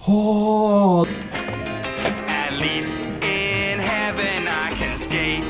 Oh. At least in heaven I can skate.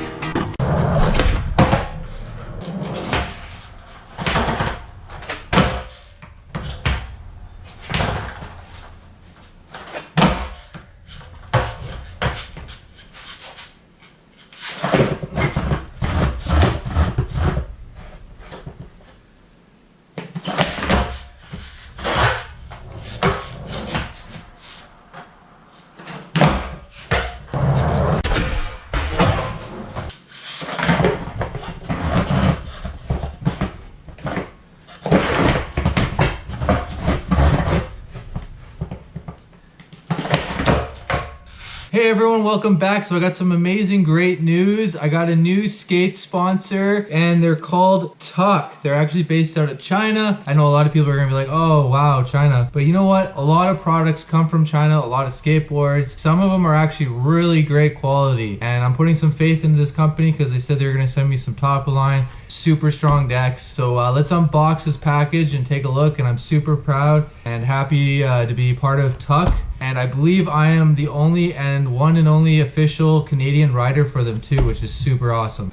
Hey everyone, welcome back. So I got some amazing, great news. I got a new skate sponsor and they're called Tuck. They're actually based out of China. I know a lot of people are gonna be like, oh wow, China. But you know what? A lot of products come from China, a lot of skateboards. Some of them are actually really great quality. And I'm putting some faith into this company because they said they're gonna send me some top of the line, super strong decks. So let's unbox this package and take a look. And I'm super proud and happy to be part of Tuck. And I believe I am the only and one and only official Canadian rider for them too, which is super awesome.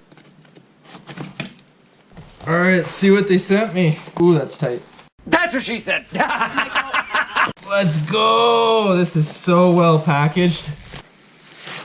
All right, let's see what they sent me. Ooh, that's tight. That's what she said. Let's go. This is so well packaged.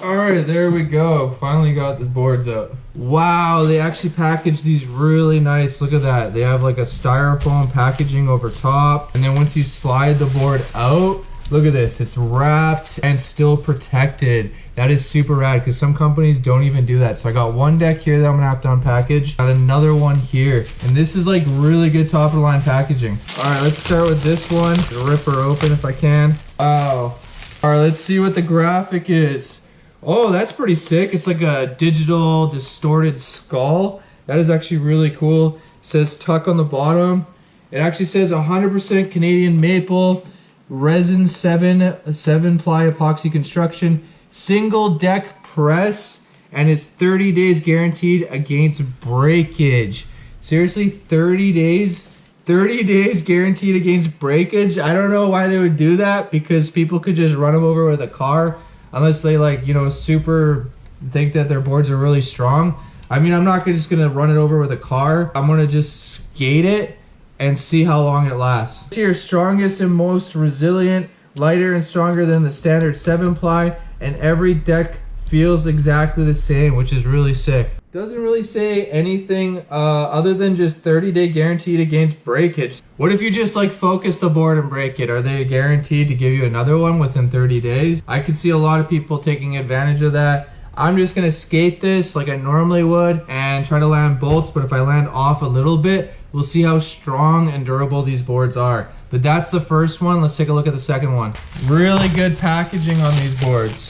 All right, there we go. Finally got the boards out. Wow, they actually packaged these really nice. Look at that. They have like a styrofoam packaging over top. And then once you slide the board out, look at this, it's wrapped and still protected. That is super rad because some companies don't even do that. So I got one deck here that I'm gonna have to unpackage. Got another one here. And this is like really good top of the line packaging. All right, let's start with this one. Rip her open if I can. Wow. All right, let's see what the graphic is. Oh, that's pretty sick. It's like a digital distorted skull. That is actually really cool. It says Tuck on the bottom. It actually says 100% Canadian maple. Resin 7-ply epoxy construction, single deck press, and it's 30 days guaranteed against breakage. Seriously, 30 days? 30 days guaranteed against breakage? I don't know why they would do that, because people could just run them over with a car unless they like, you know, super think that their boards are really strong. I mean, I'm not just gonna run it over with a car. I'm gonna just skate it and see how long it lasts. Here, strongest and most resilient, lighter and stronger than the standard 7-ply, and every deck feels exactly the same, which is really sick. Doesn't really say anything other than just 30-day guaranteed against breakage. What if you just like focus the board and break it? Are they guaranteed to give you another one within 30 days? I could see a lot of people taking advantage of that. I'm just gonna skate this like I normally would and try to land bolts, but if I land off a little bit, we'll see how strong and durable these boards are. But that's the first one. Let's take a look at the second one. Really good packaging on these boards.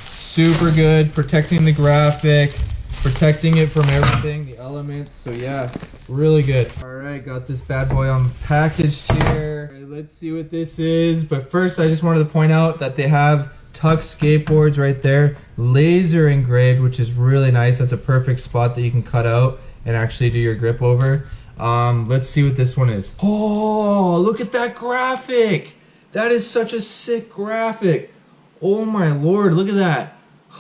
Super good, protecting the graphic, protecting it from everything, the elements. So yeah, really good. All right, got this bad boy unpackaged here. All right, let's see what this is. But first, I just wanted to point out that they have Tuck skateboards right there, laser engraved, which is really nice. That's a perfect spot that you can cut out and actually do your grip over. Let's see what this one is. Oh, look at that graphic. That is such a sick graphic. Oh my lord, look at that.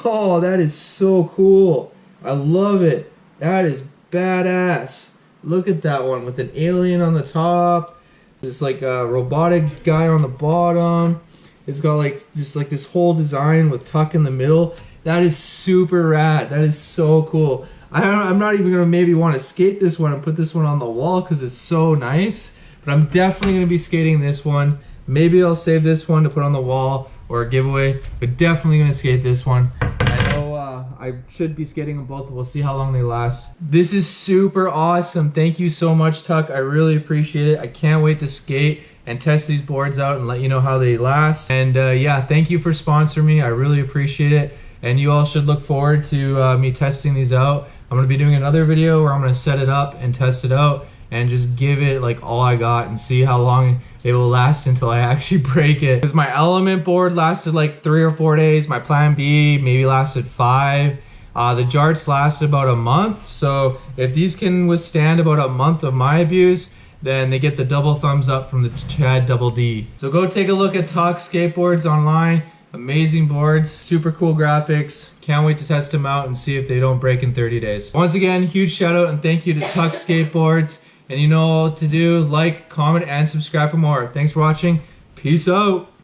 Oh, that is so cool. I love it. That is badass. Look at that one with an alien on the top. There's like a robotic guy on the bottom. It's got like just like this whole design with Tuck in the middle. That is super rad. That is so cool. I'm not even gonna maybe want to skate this one and put this one on the wall because it's so nice, but I'm definitely gonna be skating this one. Maybe I'll save this one to put on the wall or a giveaway, but definitely gonna skate this one. I know I should be skating them both, but we'll see how long they last. This is super awesome. Thank you so much, Tuck. I really appreciate it. I can't wait to skate and test these boards out and let you know how they last. And yeah, thank you for sponsoring me. I really appreciate it. And you all should look forward to me testing these out. I'm gonna be doing another video where I'm gonna set it up and test it out and just give it like all I got and see how long it will last until I actually break it. Because my element board lasted like 3 or 4 days. My plan B maybe lasted 5. The jarts lasted about a month. So if these can withstand about a month of my abuse, then they get the double thumbs up from the Chad Double D. So go take a look at Talk Skateboards online. Amazing boards, super cool graphics. Can't wait to test them out and see if they don't break in 30 days. Once again, huge shout out and thank you to Tuck Skateboards. And you know what to do, like, comment, and subscribe for more. Thanks for watching. Peace out.